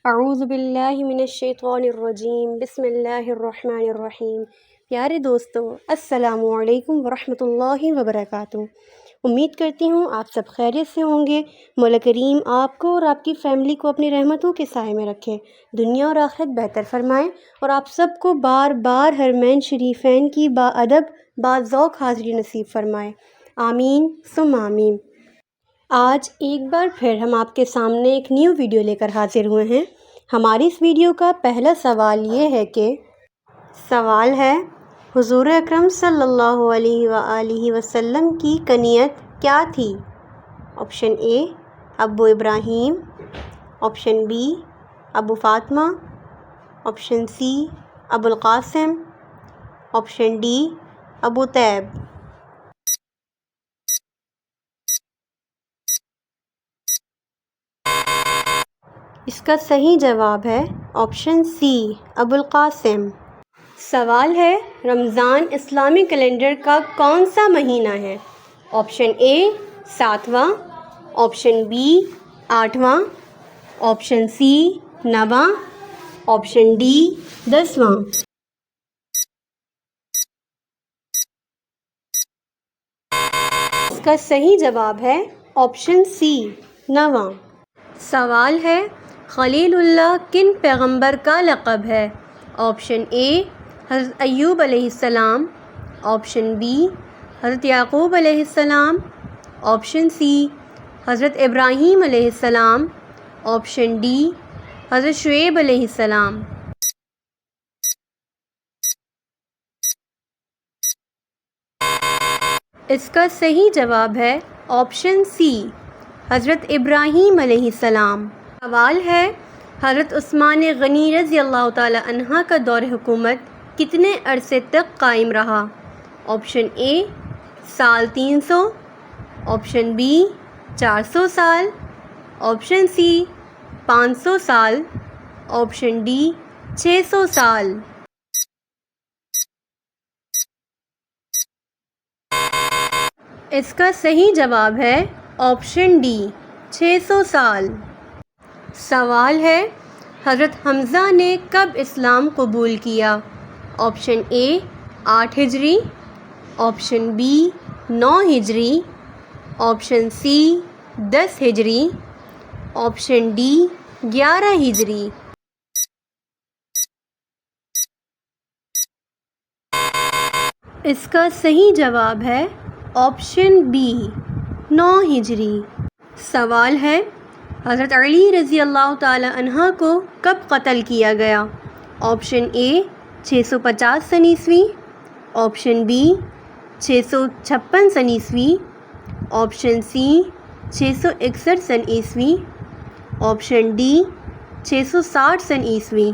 اعوذ باللہ من الشیطان الرجیم بسم اللہ الرحمن الرحیم۔ پیارے دوستو، السلام علیکم ورحمۃ اللہ وبرکاتہ۔ امید کرتی ہوں آپ سب خیریت سے ہوں گے۔ مولا کریم آپ کو اور آپ کی فیملی کو اپنی رحمتوں کے سائے میں رکھے، دنیا اور آخرت بہتر فرمائے، اور آپ سب کو بار بار حرمین شریفین کی باادب باذوق حاضری نصیب فرمائے، آمین ثم آمین۔ آج ایک بار پھر ہم آپ کے سامنے ایک نیو ویڈیو لے کر حاضر ہوئے ہیں۔ ہماری اس ویڈیو کا پہلا سوال یہ ہے کہ سوال ہے، حضور اکرم صلی اللہ علیہ وآلہ وسلم کی کنیت کیا تھی؟ Option A Abu Ibrahim, option B Abu Fatima, option C Abu Al-Qasim, option D ابو طیب۔ اس کا صحیح جواب ہے آپشن سی ابو القاسم۔ سوال ہے، رمضان اسلامی کیلنڈر کا کون سا مہینہ ہے؟ آپشن اے 7واں، آپشن بی 8واں، آپشن سی 9واں، آپشن ڈی 10واں۔ اس کا صحیح جواب ہے آپشن سی 9واں۔ سوال ہے، خلیل اللہ کن پیغمبر کا لقب ہے؟ آپشن اے حضرت ایوب علیہ السلام، آپشن بی حضرت یعقوب علیہ السلام، آپشن سی حضرت ابراہیم علیہ السلام، آپشن ڈی حضرت شعیب علیہ السلام۔ اس کا صحیح جواب ہے آپشن سی حضرت ابراہیم علیہ السلام۔ سوال ہے، حضرت عثمان غنی رضی اللہ تعالی عنہ کا دور حکومت کتنے عرصے تک قائم رہا؟ آپشن اے سال 300، آپشن بی 400 سال، آپشن سی 500 سال، آپشن ڈی 600 سال۔ اس کا صحیح جواب ہے آپشن ڈی 600 سال۔ سوال ہے، حضرت حمزہ نے کب اسلام قبول کیا؟ آپشن اے 8 ہجری، آپشن بی 9 ہجری، آپشن سی 10 ہجری، آپشن ڈی 11 ہجری۔ اس کا صحیح جواب ہے آپشن بی 9 ہجری۔ سوال ہے، حضرت علی رضی اللہ تعالی عنہ کو کب قتل کیا گیا؟ آپشن اے 650 سن عیسوی، آپشن بی 656 سن عیسوی، آپشن سی 661 سن عیسوی، آپشن ڈی 660 سن عیسوی۔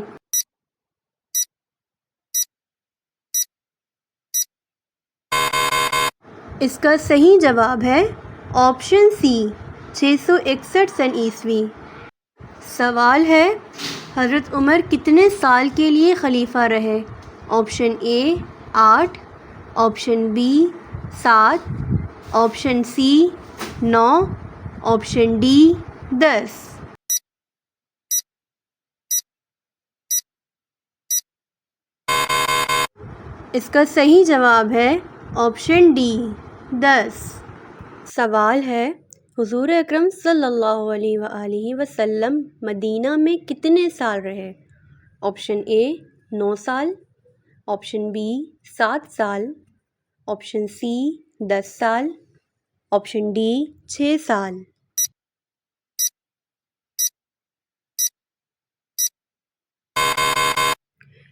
اس کا صحیح جواب ہے آپشن سی 661 سن عیسوی۔ سوال ہے، حضرت عمر کتنے سال کے لیے خلیفہ رہے؟ Option A 8، option B 7، option C 9، option D 10۔ اس کا صحیح جواب ہے آپشن ڈی 10۔ سوال ہے، حضور اکرم صلی اللہ علیہ وآلہ وسلم مدینہ میں کتنے سال رہے؟ آپشن اے 9 سال، آپشن بی 7 سال، آپشن سی 10 سال، آپشن ڈی 6 سال۔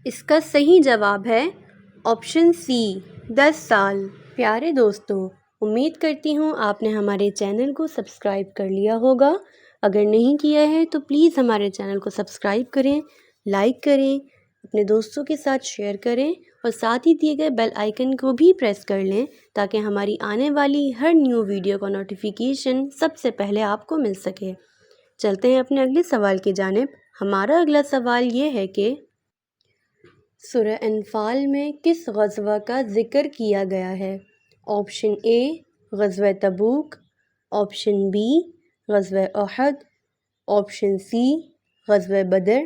اس کا صحیح جواب ہے آپشن سی 10 سال۔ پیارے دوستو، امید کرتی ہوں آپ نے ہمارے چینل کو سبسکرائب کر لیا ہوگا۔ اگر نہیں کیا ہے تو پلیز ہمارے چینل کو سبسکرائب کریں، لائک کریں، اپنے دوستوں کے ساتھ شیئر کریں، اور ساتھ ہی دیے گئے بیل آئیکن کو بھی پریس کر لیں تاکہ ہماری آنے والی ہر نیو ویڈیو کا نوٹیفیکیشن سب سے پہلے آپ کو مل سکے۔ چلتے ہیں اپنے اگلے سوال کی جانب۔ ہمارا اگلا سوال یہ ہے کہ سورہ انفال میں کس غزوہ کا ذکر کیا گیا ہے؟ آپشن اے غزوہ تبوک، آپشن بی غزوہ احد، آپشن سی غزوہ بدر،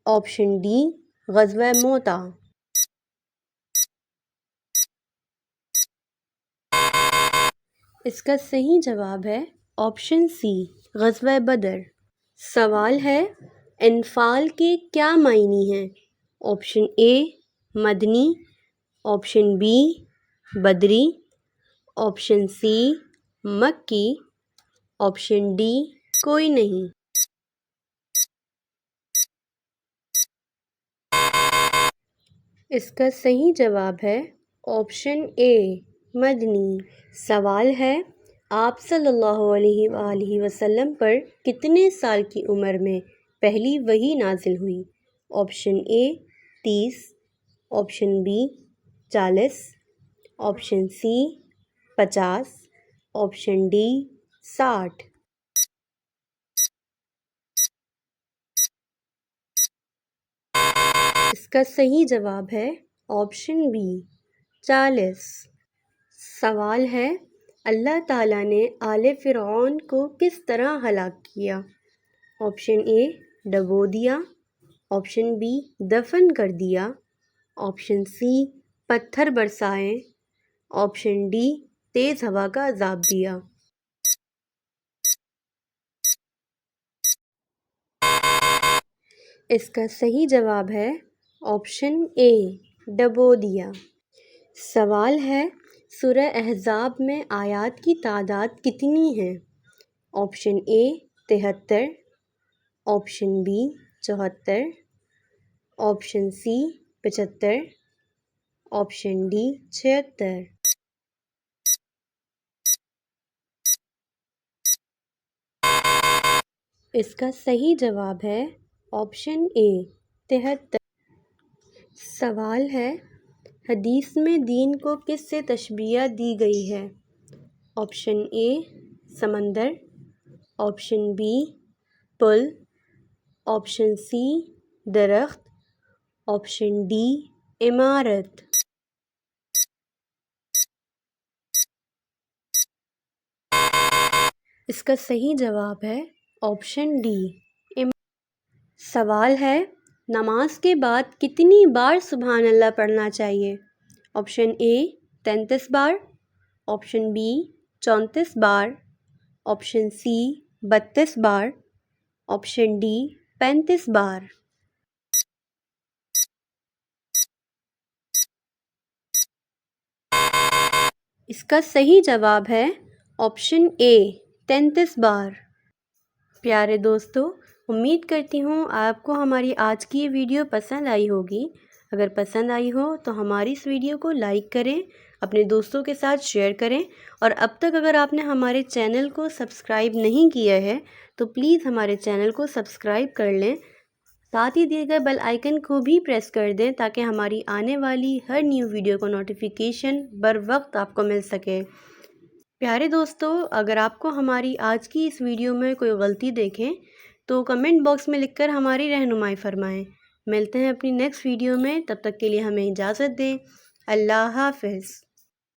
آپشن ڈی غزوہ موتا۔ اس کا صحیح جواب ہے آپشن سی غزوہ بدر۔ سوال ہے انفال کے کیا معنی ہیں؟ آپشن اے مدنی، آپشن بی بدری، آپشن سی مکی، آپشن ڈی کوئی نہیں۔ اس کا صحیح جواب ہے آپشن اے مدنی۔ سوال ہے آپ صلی اللہ علیہ وآلہ وسلم پر کتنے سال کی عمر میں پہلی وحی نازل ہوئی؟ Option A 30، option B 40، option C 50، option D 60۔ اس کا صحیح جواب ہے آپشن بی 40۔ سوال ہے اللہ تعالیٰ نے آل فرعون کو کس طرح ہلاک کیا؟ آپشن اے ڈبو دیا، آپشن بی دفن کر دیا، آپشن سی پتھر برسائے، آپشن ڈی تیز ہوا کا عذاب دیا۔ اس کا صحیح جواب ہے آپشن اے ڈبو دیا۔ سوال ہے سورہ احزاب میں آیات کی تعداد کتنی ہے؟ Option A 73، option B 74، option C 75، option D 76۔ اس کا صحیح جواب ہے آپشن اے 73۔ سوال ہے حدیث میں دین کو کس سے تشبیہ دی گئی ہے؟ آپشن اے سمندر، آپشن بی پل، آپشن سی درخت، آپشن ڈی عمارت۔ اس کا صحیح جواب ہے آپشن ڈی سوال ہے نماز کے بعد کتنی بار سبحان اللہ پڑھنا چاہیے؟ آپشن اے 33 بار، آپشن بی 34 بار، آپشن سی 32 بار، آپشن ڈی 35 بار۔ اس کا صحیح جواب ہے آپشن اے 33 بار۔ پیارے دوستو، امید کرتی ہوں آپ کو ہماری آج کی یہ ویڈیو پسند آئی ہوگی۔ اگر پسند آئی ہو تو ہماری اس ویڈیو کو لائک کریں، اپنے دوستوں کے ساتھ شیئر کریں، اور اب تک اگر آپ نے ہمارے چینل کو سبسکرائب نہیں کیا ہے تو پلیز ہمارے چینل کو سبسکرائب کر لیں، ساتھ ہی دیے گئے بیل آئیکن کو بھی پریس کر دیں تاکہ ہماری آنے والی ہر نیو ویڈیو کو نوٹیفیکیشن بر وقت آپ کو مل سکے۔ پیارے دوستو، اگر آپ کو ہماری آج کی اس ویڈیو میں کوئی غلطی دیکھیں تو کمنٹ باکس میں لکھ کر ہماری رہنمائی فرمائیں۔ ملتے ہیں اپنی نیکسٹ ویڈیو میں، تب تک کے لیے ہمیں اجازت دیں۔ اللہ حافظ۔